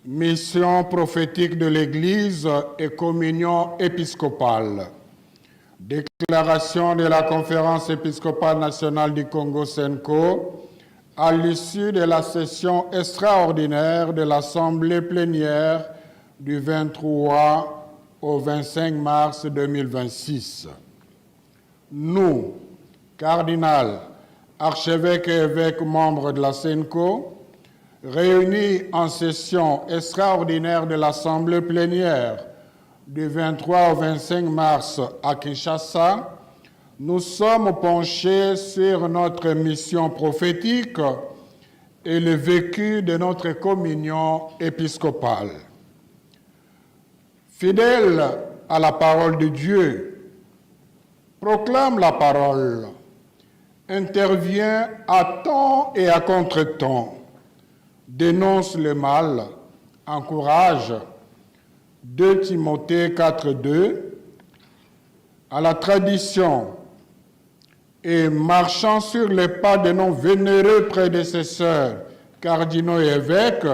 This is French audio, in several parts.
Mission prophétique de l'Église et communion épiscopale. Déclaration de la Conférence épiscopale nationale du Congo SENCO à l'issue de la session extraordinaire de l'Assemblée plénière du 23 au 25 mars 2026. Nous, cardinal, archevêques et évêques membres de la SENCO, réunis en session extraordinaire de l'Assemblée plénière du 23 au 25 mars à Kinshasa, nous sommes penchés sur notre mission prophétique et le vécu de notre communion épiscopale. Fidèle à la parole de Dieu, proclame la parole, intervient à temps et à contre-temps, dénonce le mal, encourage, 2 Timothée 4:2, à la tradition et marchant sur les pas de nos vénéreux prédécesseurs, cardinaux et évêques,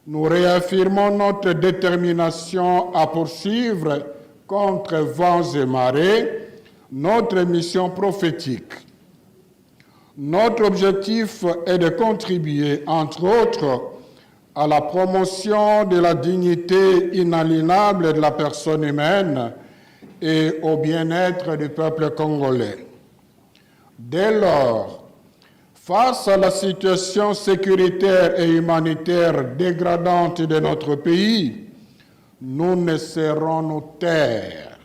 nous réaffirmons notre détermination à poursuivre contre vents et marées notre mission prophétique. Notre objectif est de contribuer, entre autres, à la promotion de la dignité inaliénable de la personne humaine et au bien-être du peuple congolais. Dès lors, face à la situation sécuritaire et humanitaire dégradante de notre pays, nous ne saurons nous taire.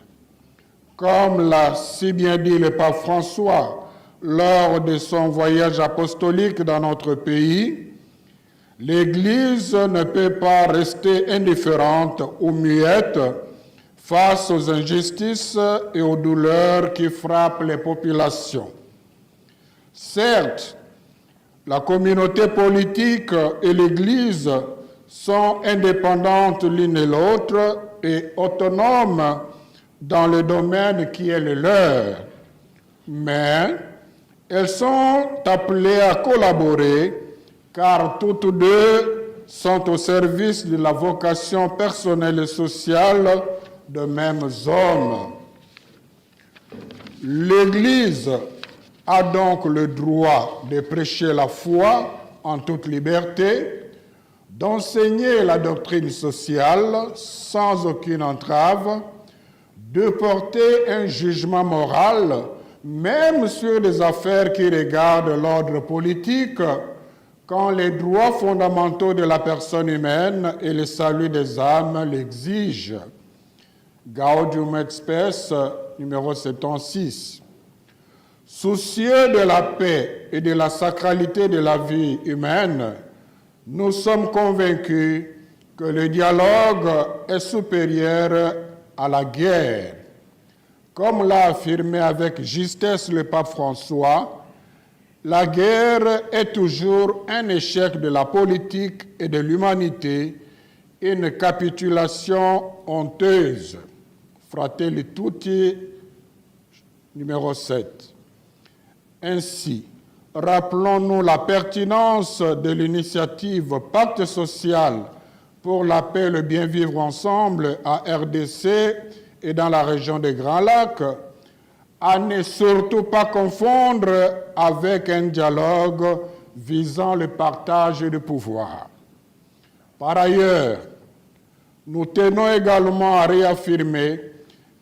Comme l'a si bien dit le pape François lors de son voyage apostolique dans notre pays, l'Église ne peut pas rester indifférente ou muette face aux injustices et aux douleurs qui frappent les populations. Certes, la communauté politique et l'Église sont indépendantes l'une et l'autre et autonomes dans le domaine qui est le leur, mais elles sont appelées à collaborer car toutes deux sont au service de la vocation personnelle et sociale de mêmes hommes. L'Église a donc le droit de prêcher la foi en toute liberté, d'enseigner la doctrine sociale sans aucune entrave, de porter un jugement moral, même sur des affaires qui regardent l'ordre politique, quand les droits fondamentaux de la personne humaine et le salut des âmes l'exigent. Gaudium et Spes, numéro 76. Soucieux de la paix et de la sacralité de la vie humaine, nous sommes convaincus que le dialogue est supérieur à la guerre. Comme l'a affirmé avec justesse le pape François, la guerre est toujours un échec de la politique et de l'humanité, une capitulation honteuse. Fratelli Tutti, numéro 7. Ainsi, rappelons-nous la pertinence de l'initiative Pacte social pour la paix et le bien vivre ensemble à RDC et dans la région des Grands Lacs, à ne surtout pas confondre avec un dialogue visant le partage du pouvoir. Par ailleurs, nous tenons également à réaffirmer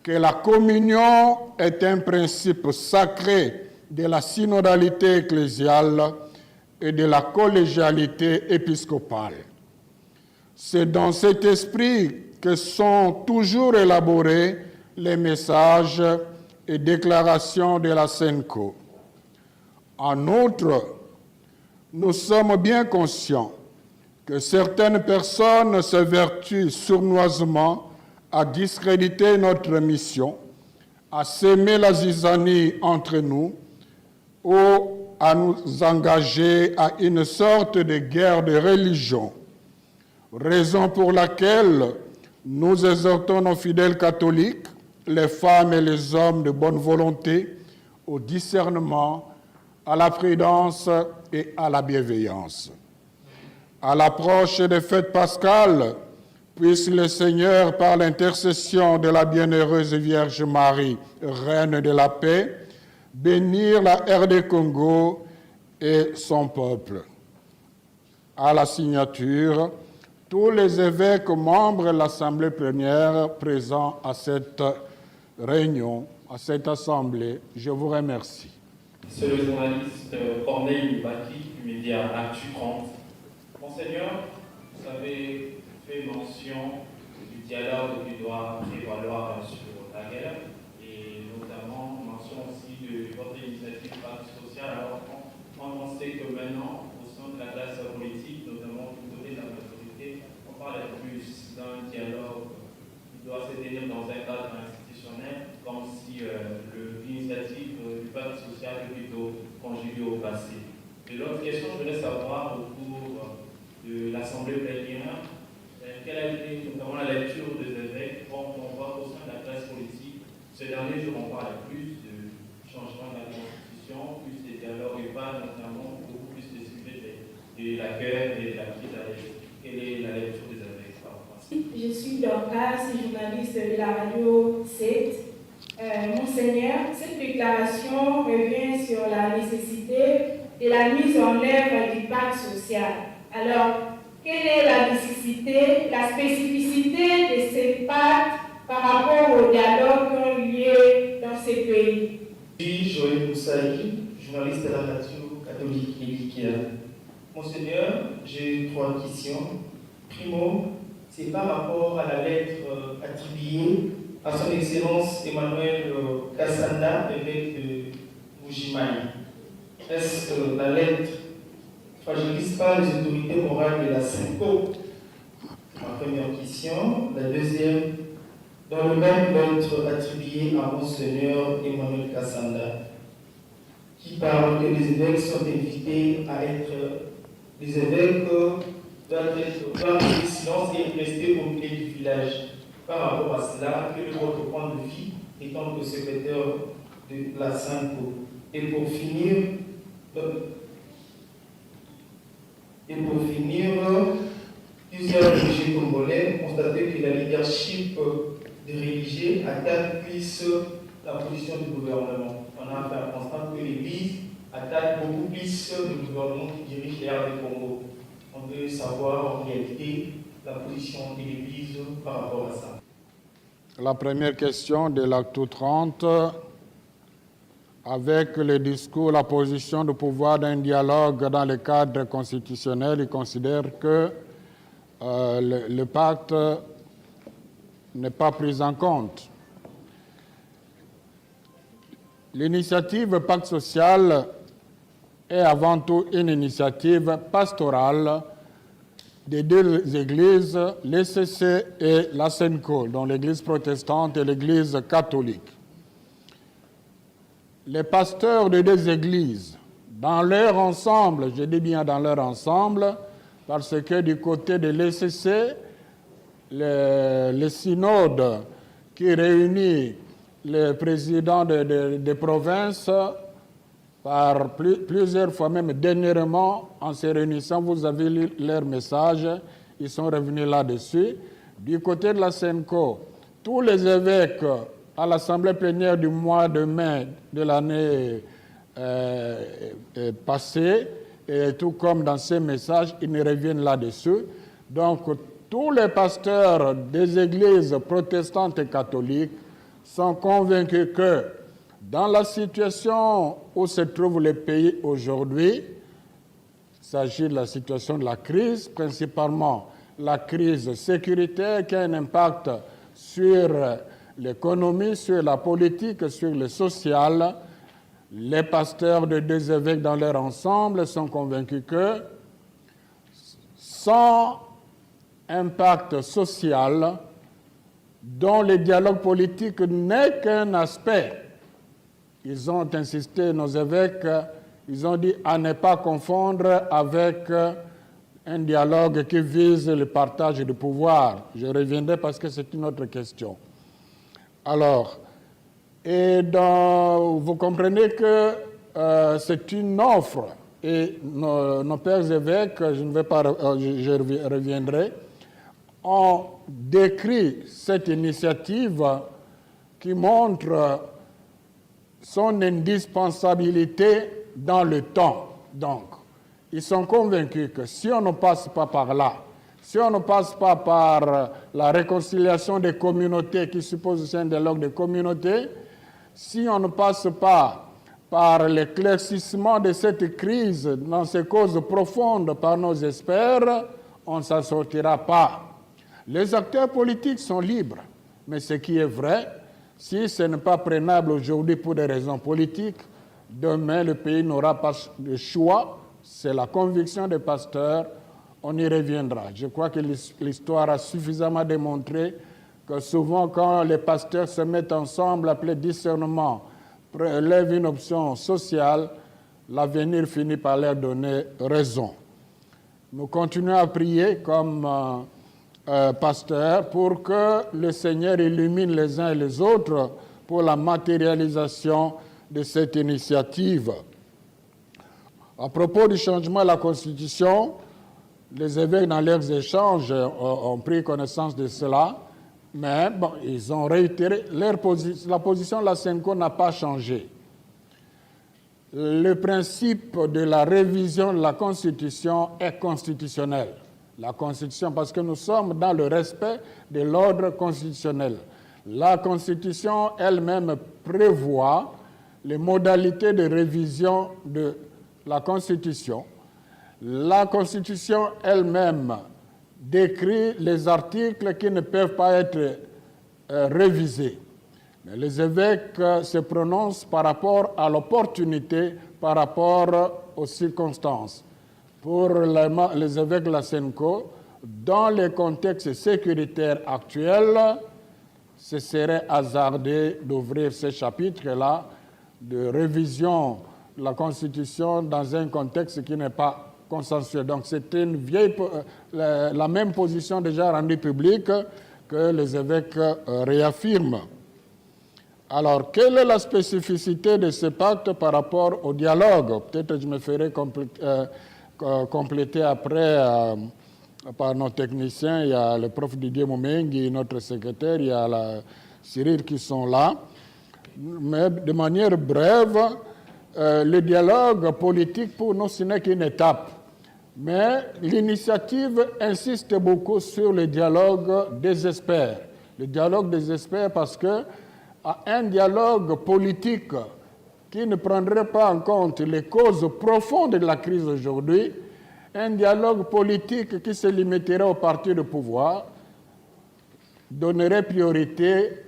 que la communion est un principe sacré de la synodalité ecclésiale et de la collégialité épiscopale. C'est dans cet esprit que sont toujours élaborés les messages et déclarations de la SENCO. En outre, nous sommes bien conscients que certaines personnes s'évertuent sournoisement à discréditer notre mission, à s'aimer la zizanie entre nous ou à nous engager à une sorte de guerre de religion, raison pour laquelle nous exhortons nos fidèles catholiques, les femmes et les hommes de bonne volonté, au discernement, à la prudence et à la bienveillance. À l'approche des fêtes pascales, puisse le Seigneur, par l'intercession de la bienheureuse Vierge Marie, Reine de la paix, bénir la RD Congo et son peuple. À la signature, tous les évêques membres de l'Assemblée plénière présents à cette réunion, à cette assemblée, je vous remercie. C'est le journaliste Corneille Baki du média Actu 30. Monseigneur, vous avez fait mention du dialogue qui doit prévaloir sur la guerre et notamment mention aussi de votre initiative Pacte social. Alors, on sait que maintenant, au sein de la classe politique, notamment du côté de la majorité, on parle plus d'un dialogue qui doit se tenir dans un cadre institutionnel, comme si l'initiative du Pacte social est plutôt conjuguée au passé. Et l'autre question, je voulais savoir au cours de l'Assemblée plénière, quelle a été notamment la lecture des évêques quand on voit au sein de la classe politique, ces derniers jours on parle plus de changement de la Constitution, plus de dialogue et pas notamment beaucoup plus de sujets de la guerre et de la crise à l'Est. Quelle est la lecture des évêques par rapport à ça? Je suis Dorcas, journaliste de la radio 7. Monseigneur, cette déclaration revient sur la nécessité de la mise en œuvre du pacte social. Alors, quelle est la nécessité, la spécificité de ces pactes par rapport au dialogue qui ont lieu dans ces pays? Je suis Joël Moussaï, journaliste à la radio catholique Elikea. Monseigneur, j'ai 3 questions. Primo, c'est par rapport à la lettre attribuée à son Excellence Emmanuel Kassanda, évêque de Mbuji-Mayi. Est-ce que la lettre ne fragilise pas les autorités morales de la SENCO? Ma première question. La deuxième, dans le même lettre attribuée à Monseigneur Emmanuel Kassanda, qui parle que les évêques sont invités à être les évêques doivent garder le silence et rester au milieu du village. Par rapport à cela, quel est votre point de vue étant que secrétaire de la SENCO? Et pour finir, plusieurs religieux congolais ont constaté que la leadership des religieux attaque plus la position du gouvernement. On a fait un constat que l'Église attaque beaucoup plus le gouvernement qui dirige l'ère du Congo. On veut savoir en réalité la position de l'Église par rapport à ça. La première question de l'acte 30, avec le discours, la position de pouvoir d'un dialogue dans le cadre constitutionnel, il considère que le pacte n'est pas pris en compte. L'initiative Pacte social est avant tout une initiative pastorale des 2 églises, l'ECC et la SENCO, dont l'église protestante et l'église catholique. Les pasteurs des 2 églises, dans leur ensemble, je dis bien dans leur ensemble, parce que du côté de l'ECC, le synode qui réunit les présidents des provinces par plusieurs fois, même dernièrement, en se réunissant, vous avez lu leur message, ils sont revenus là-dessus. Du côté de la SENCO, tous les évêques à l'Assemblée plénière du mois de mai de l'année passée, et tout comme dans ces messages, ils ne reviennent là-dessus. Donc, tous les pasteurs des églises protestantes et catholiques sont convaincus que dans la situation où se trouve le pays aujourd'hui, il s'agit de la situation de la crise, principalement la crise sécuritaire qui a un impact sur l'économie, sur la politique, sur le social. Les pasteurs de 2 évêques dans leur ensemble sont convaincus que sans impact social, dont le dialogue politique n'est qu'un aspect, ils ont insisté, nos évêques, ils ont dit à ne pas confondre avec un dialogue qui vise le partage du pouvoir. Je reviendrai parce que c'est une autre question. Alors, vous comprenez que c'est une offre et nos pères évêques, je ne vais pas, je reviendrai, ont décrit cette initiative qui montre son indispensabilité dans le temps. Donc, ils sont convaincus que si on ne passe pas par là, si on ne passe pas par la réconciliation des communautés qui suppose aussi un dialogue des communautés, si on ne passe pas par l'éclaircissement de cette crise dans ses causes profondes par nos experts, on ne s'en sortira pas. Les acteurs politiques sont libres, mais ce qui est vrai, si ce n'est pas prenable aujourd'hui pour des raisons politiques, demain le pays n'aura pas de choix, c'est la conviction des pasteurs, on y reviendra. Je crois que l'histoire a suffisamment démontré que souvent quand les pasteurs se mettent ensemble, appelés discernement, lèvent une option sociale, l'avenir finit par leur donner raison. Nous continuons à prier comme pasteurs pour que le Seigneur illumine les uns et les autres pour la matérialisation de cette initiative. À propos du changement de la Constitution, les évêques dans leurs échanges ont pris connaissance de cela, mais bon, ils ont réitéré la position de la SENCO n'a pas changé. Le principe de la révision de la Constitution est constitutionnel. La Constitution, parce que nous sommes dans le respect de l'ordre constitutionnel. La Constitution elle-même prévoit les modalités de révision de la Constitution. La Constitution elle-même décrit les articles qui ne peuvent pas être révisés. Mais les évêques se prononcent par rapport à l'opportunité, par rapport aux circonstances. Pour les évêques de la SENCO, dans les contextes sécuritaires actuels, ce serait hasardé d'ouvrir ce chapitre-là de révision de la Constitution dans un contexte qui n'est pas consensuel. Donc c'est la même position déjà rendue publique que les évêques réaffirment. Alors, quelle est la spécificité de ce pacte par rapport au dialogue? Peut-être que je me ferai compléter après par nos techniciens. Il y a le prof Didier Momengi, notre secrétaire, il y a Cyril qui sont là. Mais de manière brève, le dialogue politique pour nous, ce n'est qu'une étape. Mais l'initiative insiste beaucoup sur le dialogue des experts. Le dialogue des experts parce que un dialogue politique qui ne prendrait pas en compte les causes profondes de la crise aujourd'hui, un dialogue politique qui se limiterait au parti de pouvoir, donnerait priorité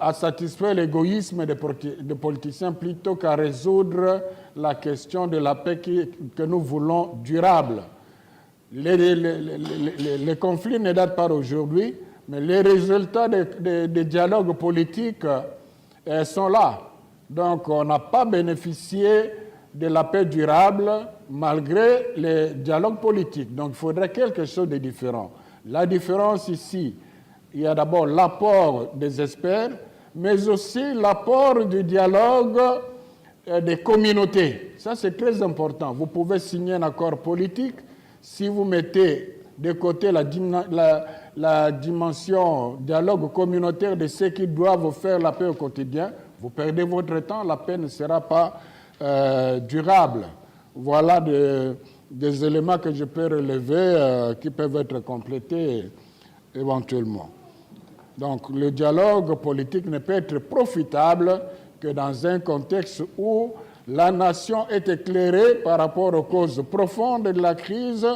à satisfaire l'égoïsme des politiciens plutôt qu'à résoudre la question de la paix que nous voulons durable. Les conflits ne datent pas d'aujourd'hui, mais les résultats des dialogues politiques sont là. Donc, on n'a pas bénéficié de la paix durable malgré les dialogues politiques. Donc, il faudrait quelque chose de différent. La différence ici, il y a d'abord l'apport des experts, mais aussi l'apport du dialogue des communautés. Ça, c'est très important. Vous pouvez signer un accord politique si vous mettez de côté la dimension dialogue communautaire de ceux qui doivent faire la paix au quotidien. Vous perdez votre temps, la paix ne sera pas durable. Voilà des éléments que je peux relever qui peuvent être complétés éventuellement. Donc, le dialogue politique ne peut être profitable que dans un contexte où la nation est éclairée par rapport aux causes profondes de la crise.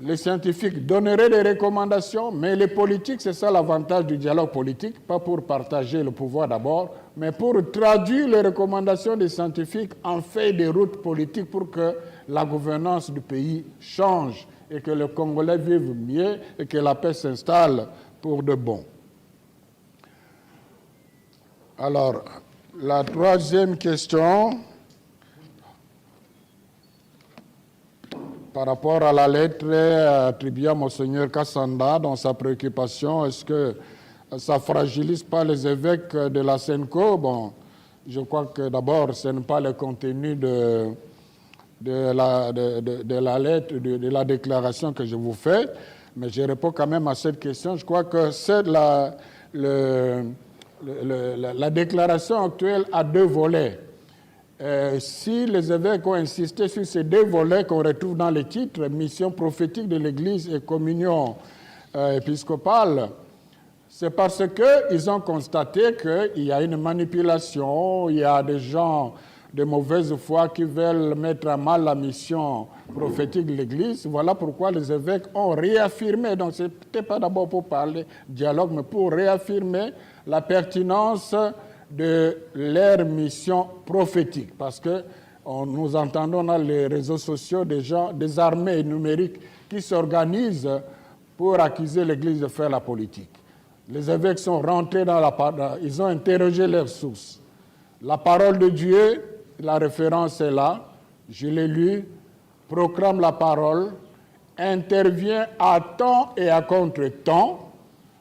Les scientifiques donneraient des recommandations, mais les politiques, c'est ça l'avantage du dialogue politique, pas pour partager le pouvoir d'abord, mais pour traduire les recommandations des scientifiques en feuille de route politique pour que la gouvernance du pays change et que les Congolais vivent mieux et que la paix s'installe pour de bon. Alors, la troisième question, par rapport à la lettre attribuée à Monseigneur Kassanda dans sa préoccupation, est-ce que ça ne fragilise pas les évêques de la SENCO? Bon, Je crois que d'abord, ce n'est pas le contenu de la lettre, de la déclaration que je vous fais, mais je réponds quand même à cette question. Je crois que c'est la déclaration actuelle a deux volets. Si les évêques ont insisté sur ces deux volets qu'on retrouve dans les titres, mission prophétique de l'Église et communion épiscopale, c'est parce qu'ils ont constaté qu'il y a une manipulation, il y a des gens de mauvaise foi qui veulent mettre à mal la mission prophétique de l'Église. Voilà pourquoi les évêques ont réaffirmé, donc ce n'était pas d'abord pour parler dialogue, mais pour réaffirmer la pertinence de leur mission prophétique. Parce que nous entendons dans les réseaux sociaux des gens, des armées numériques qui s'organisent pour accuser l'Église de faire la politique. Les évêques sont rentrés ils ont interrogé leurs sources. La parole de Dieu, la référence est là, je l'ai lu, proclame la parole, intervient à temps et à contre-temps,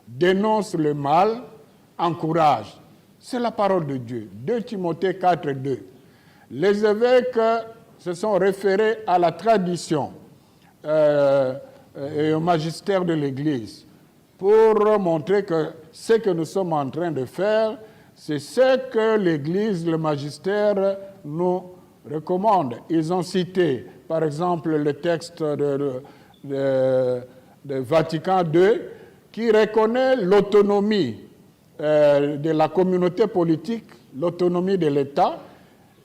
dénonce le mal, encourage. C'est la parole de Dieu. 2 Timothée 4, 2. Les évêques se sont référés à la tradition et au magistère de l'Église pour montrer que ce que nous sommes en train de faire, c'est ce que l'Église, le magistère, nous recommande. Ils ont cité, par exemple, le texte de Vatican II qui reconnaît l'autonomie de la communauté politique, l'autonomie de l'État,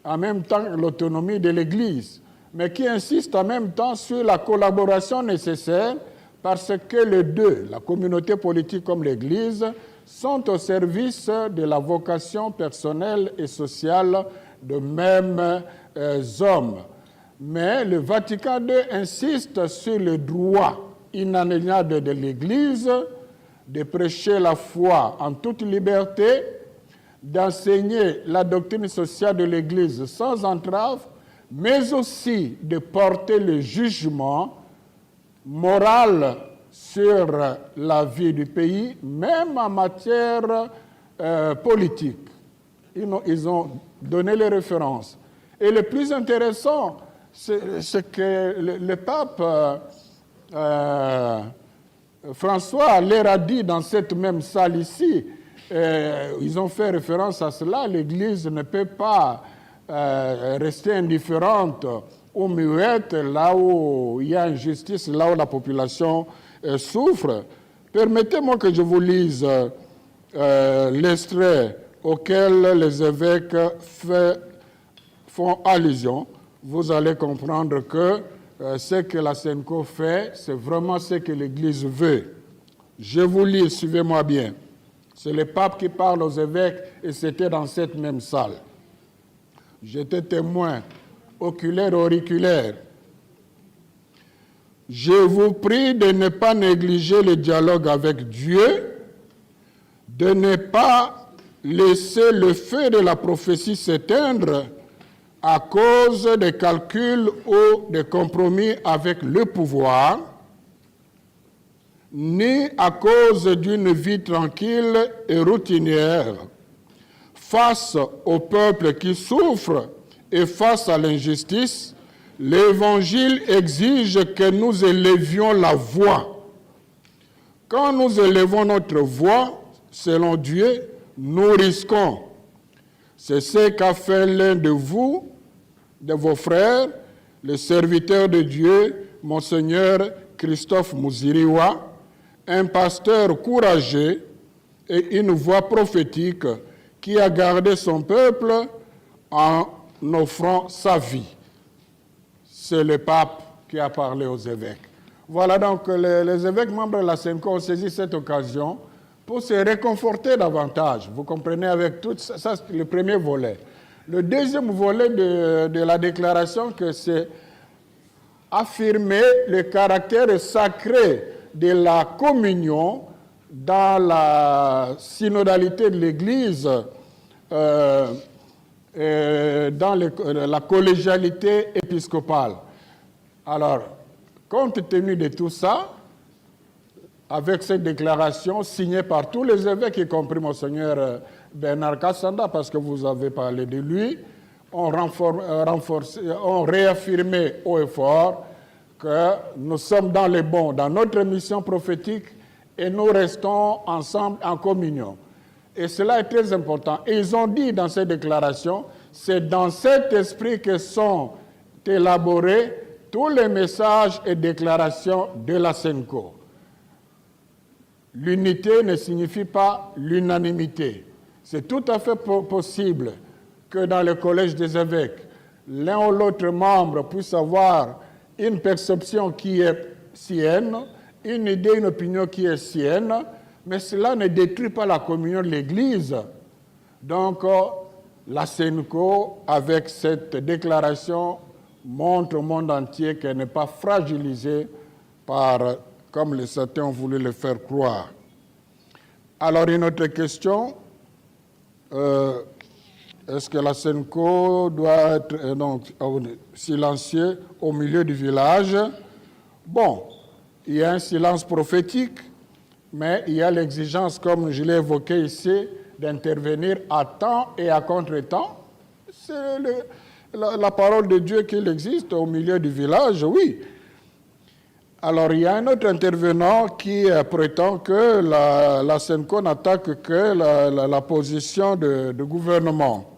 en même temps l'autonomie de l'Église, mais qui insiste en même temps sur la collaboration nécessaire parce que les deux, la communauté politique comme l'Église, sont au service de la vocation personnelle et sociale de mêmes hommes. Mais le Vatican II insiste sur le droit inaliénable de l'Église de prêcher la foi en toute liberté, d'enseigner la doctrine sociale de l'Église sans entrave, mais aussi de porter le jugement moral sur la vie du pays, même en matière politique. Ils ont donné les références. Et le plus intéressant, c'est que le pape François leur a dit dans cette même salle ici, ils ont fait référence à cela, l'Église ne peut pas rester indifférente ou muette là où il y a injustice, là où la population souffre. Permettez-moi que je vous lise l'extrait auquel les évêques font allusion. Vous allez comprendre que ce que la SENCO fait, c'est vraiment ce que l'Église veut. Je vous lis, suivez-moi bien. C'est le pape qui parle aux évêques et c'était dans cette même salle. J'étais témoin oculaire et auriculaire. Je vous prie de ne pas négliger le dialogue avec Dieu, de ne pas laisser le feu de la prophétie s'éteindre à cause des calculs ou des compromis avec le pouvoir, ni à cause d'une vie tranquille et routinière. Face au peuple qui souffre et face à l'injustice, l'Évangile exige que nous élevions la voix. Quand nous élevons notre voix, selon Dieu, nous risquons. C'est ce qu'a fait l'un de vous, de vos frères, le serviteur de Dieu, Monseigneur Christophe Muziriwa, un pasteur courageux et une voix prophétique qui a gardé son peuple en offrant sa vie. C'est le pape qui a parlé aux évêques. Voilà donc les évêques membres de la SENCO ont saisi cette occasion pour se réconforter davantage. Vous comprenez avec tout ça, c'est le premier volet. Le deuxième volet de la déclaration, que c'est affirmer le caractère sacré de la communion dans la synodalité de l'Église, dans la collégialité épiscopale. Alors, compte tenu de tout ça, avec cette déclaration signée par tous les évêques, y compris Monseigneur Bernard Kassanda, parce que vous avez parlé de lui, ont réaffirmé haut et fort que nous sommes dans les bons, dans notre mission prophétique, et nous restons ensemble en communion. Et cela est très important. Et ils ont dit dans cette déclaration, c'est dans cet esprit que sont élaborés tous les messages et déclarations de la SENCO. L'unité ne signifie pas l'unanimité. C'est tout à fait possible que dans le collège des évêques, l'un ou l'autre membre puisse avoir une perception qui est sienne, une idée, une opinion qui est sienne, mais cela ne détruit pas la communion de l'Église. Donc, la SENCO, avec cette déclaration, montre au monde entier qu'elle n'est pas fragilisée par, comme les certains ont voulu le faire croire. Alors, une autre question. Est-ce que la SENCO doit être silencieux au milieu du village? Bon, il y a un silence prophétique, mais il y a l'exigence, comme je l'ai évoqué ici, d'intervenir à temps et à contre-temps. C'est la parole de Dieu qu'il existe au milieu du village, oui. Alors, il y a un autre intervenant qui prétend que la SENCO n'attaque que la position de gouvernement.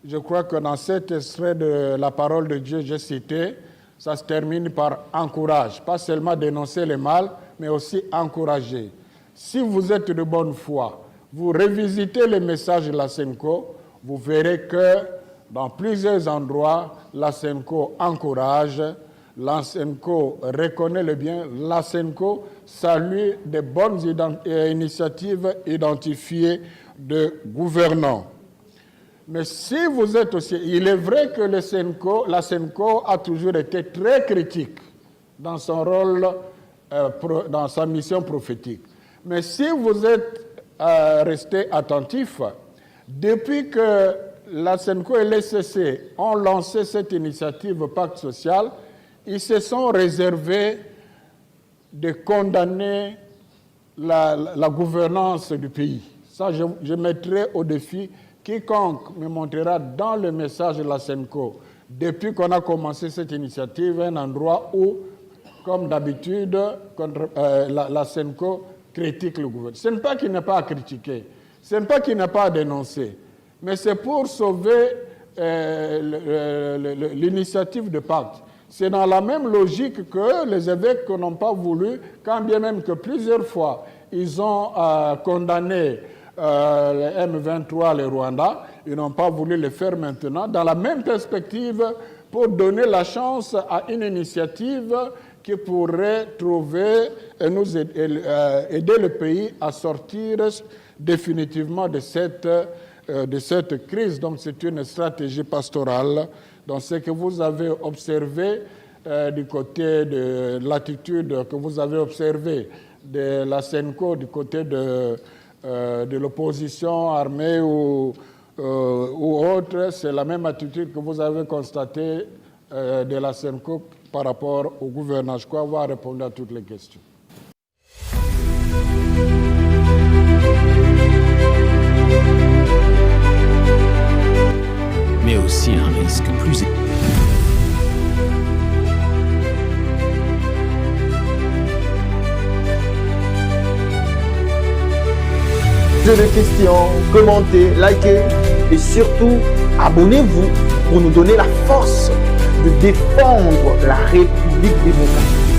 Je crois que dans cet extrait de la parole de Dieu, j'ai cité, ça se termine par « encourage », pas seulement dénoncer le mal, mais aussi encourager. Si vous êtes de bonne foi, vous revisitez les messages de la SENCO, vous verrez que dans plusieurs endroits, la SENCO encourage, la SENCO reconnaît le bien, la SENCO salue des bonnes initiatives identifiées de gouvernants. Mais si vous êtes aussi... Il est vrai que la SENCO a toujours été très critique dans son rôle, dans sa mission prophétique. Mais si vous êtes resté attentif, depuis que la SENCO et l'ECC ont lancé cette initiative Pacte social, ils se sont réservés de condamner la gouvernance du pays. Ça, je mettrai au défi quiconque me montrera dans le message de la SENCO, depuis qu'on a commencé cette initiative, un endroit où, comme d'habitude, la SENCO critique le gouvernement. Ce n'est pas qu'il n'est pas à critiquer, ce n'est pas qu'il n'est pas à dénoncer, mais c'est pour sauver l'initiative de Pacte. C'est dans la même logique que les évêques n'ont pas voulu, quand bien même que plusieurs fois, ils ont condamné le M23, le Rwanda, ils n'ont pas voulu le faire maintenant, dans la même perspective, pour donner la chance à une initiative qui pourrait trouver et nous aider le pays à sortir définitivement de cette crise. Donc c'est une stratégie pastorale. Donc ce que vous avez observé du côté de l'attitude que vous avez observée de la SENCO du côté de l'opposition armée ou autre, c'est la même attitude que vous avez constatée de la SENCO par rapport au gouvernement. Je crois avoir répondu à toutes les questions. Mais aussi un risque plus élevé. Posez des questions, commentez, likez et surtout abonnez-vous pour nous donner la force de défendre la République démocratique.